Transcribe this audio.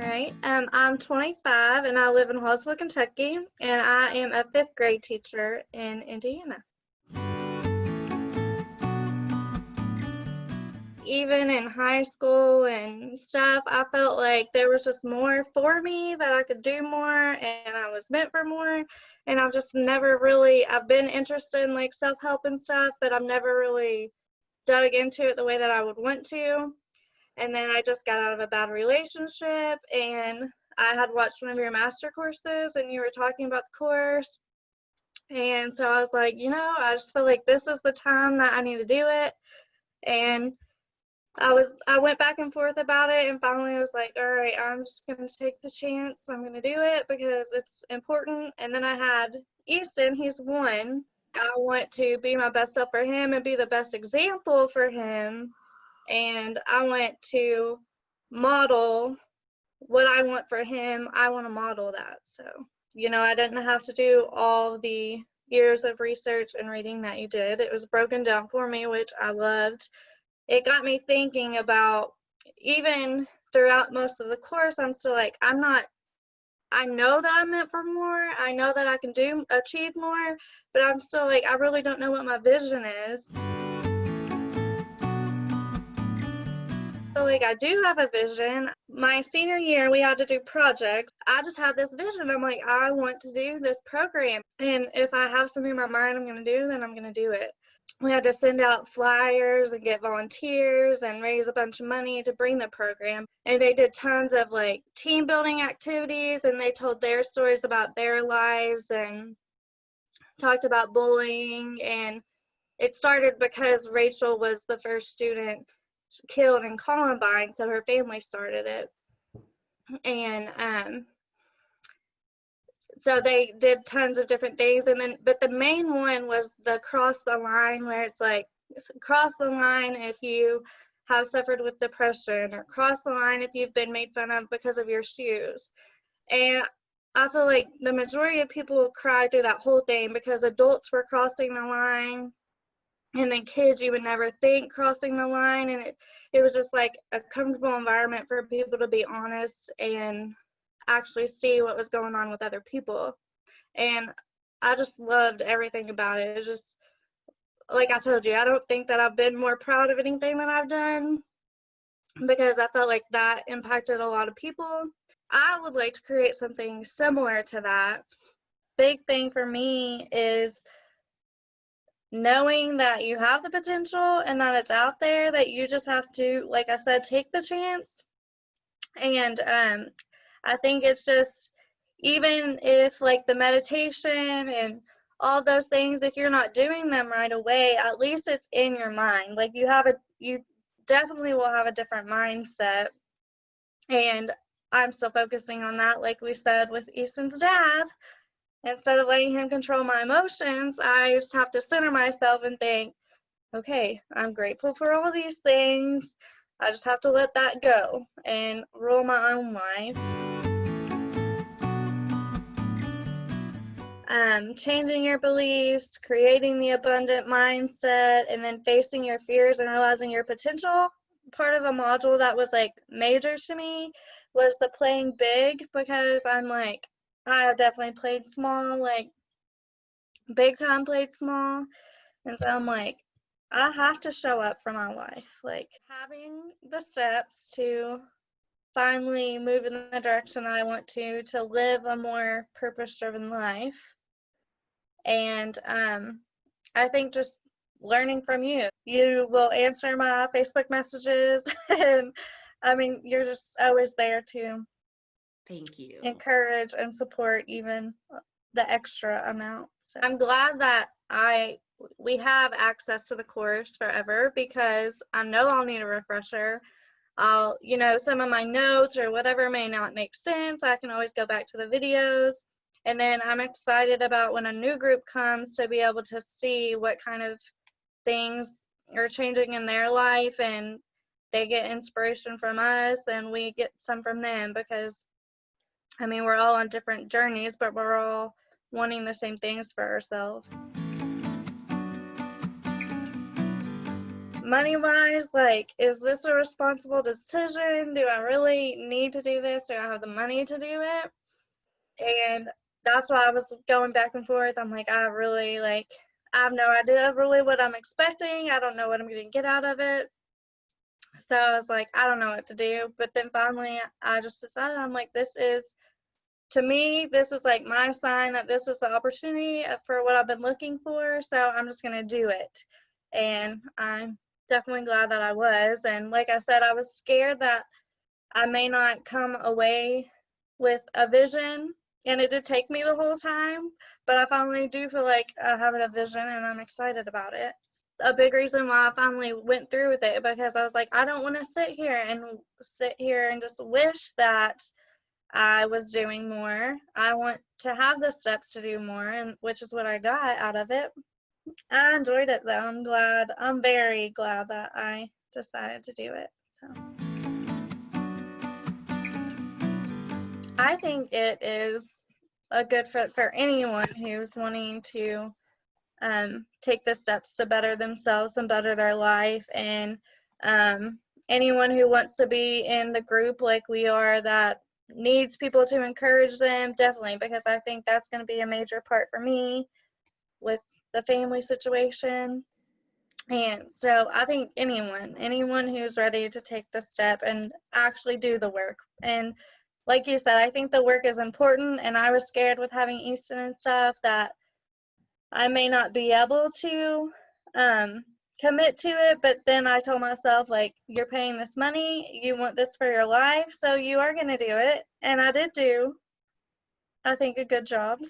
All right. I'm 25 and I live in Hallsville, Kentucky, and I am a fifth grade teacher in Indiana. Even in high school and stuff, I felt like there was just more for me, that I could do more and I was meant for more. And I've just never really, I've been interested in like self-help and stuff, but I've never really dug into it the way that I would want to. And then I just got out of a bad relationship, and I had watched one of your master courses and you were talking about the course. And so I was like, I just feel like this is the time that I need to do it. And I went back and forth about it, and finally I was like, all right, I'm just going to take the chance. I'm going to do it because it's important. And then I had Easton, he's one. I want to be my best self for him and be the best example for him. And I want to model what I want for him. I want to model that. So, I didn't have to do all the years of research and reading that you did. It was broken down for me, which I loved. It got me thinking about, even throughout most of the course, I'm still like, I know that I'm meant for more. I know that I can achieve more, but I'm still like, I really don't know what my vision is. So like, I do have a vision. My senior year, we had to do projects. I just had this vision. I'm like, I want to do this program. And if I have something in my mind I'm going to do, then I'm going to do it. We had to send out flyers and get volunteers and raise a bunch of money to bring the program. And they did tons of like team building activities, and they told their stories about their lives and talked about bullying. And it started because Rachel was the first student killed in Columbine, so her family started it. And so they did tons of different things, but the main one was the cross the line, where it's like, cross the line if you have suffered with depression, or cross the line if you've been made fun of because of your shoes. And I feel like the majority of people cried through that whole thing because adults were crossing the line, and then kids you would never think crossing the line. And it was just like a comfortable environment for people to be honest and actually see what was going on with other people. And I just loved everything about it. It's just, like I told you, I don't think that I've been more proud of anything that I've done, because I felt like that impacted a lot of people. I would like to create something similar to that. Big thing for me is knowing that you have the potential and that it's out there, that you just have to, like I said, take the chance. And I think it's just, even if like the meditation and all those things, if you're not doing them right away, at least it's in your mind. Like you definitely will have a different mindset. And I'm still focusing on that, like we said with Easton's dad. Instead of letting him control my emotions, I just have to center myself and think, okay, I'm grateful for all these things. I just have to let that go and rule my own life. Changing your beliefs, creating the abundant mindset, and then facing your fears and realizing your potential. Part of a module that was like major to me was the playing big, because I'm like, I have definitely played small, like big time played small. And so I'm like, I have to show up for my life. Like, having the steps to finally move in the direction that I want to live a more purpose-driven life. And I think just learning from you. You will answer my Facebook messages, and I mean, you're just always there to Thank you. encourage and support even the extra amount. So I'm glad that we have access to the course forever, because I know I'll need a refresher. Some of my notes or whatever may not make sense. I can always go back to the videos. And then I'm excited about when a new group comes to be able to see what kind of things are changing in their life, and they get inspiration from us and we get some from them, because I mean, we're all on different journeys, but we're all wanting the same things for ourselves. money-wise, like, is this a responsible decision? Do I really need to do this? Do I have the money to do it? And that's why I was going back and forth. I'm like, I have no idea of really what I'm expecting. I don't know what I'm going to get out of it. So I was like, I don't know what to do. But then finally, I just decided, I'm like, to me, this is like my sign that this is the opportunity for what I've been looking for. So I'm just going to do it. And I'm definitely glad that I was. And like I said, I was scared that I may not come away with a vision. And it did take me the whole time, but I finally do feel like I have a vision and I'm excited about it. A big reason why I finally went through with it, because I was like, I don't want to sit here and just wish that I was doing more. I want to have the steps to do more, and which is what I got out of it. I enjoyed it though. I'm very glad that I decided to do it. So I think it is a good fit for anyone who's wanting to take the steps to better themselves and better their life, and anyone who wants to be in the group like we are that needs people to encourage them, definitely, because I think that's going to be a major part for me with the family situation. And so I think anyone who's ready to take the step and actually do the work. And like you said, I think the work is important, and I was scared with having Easton and stuff that I may not be able to commit to it, but then I told myself, like, you're paying this money, you want this for your life, so you are going to do it. And I did do, I think, a good job.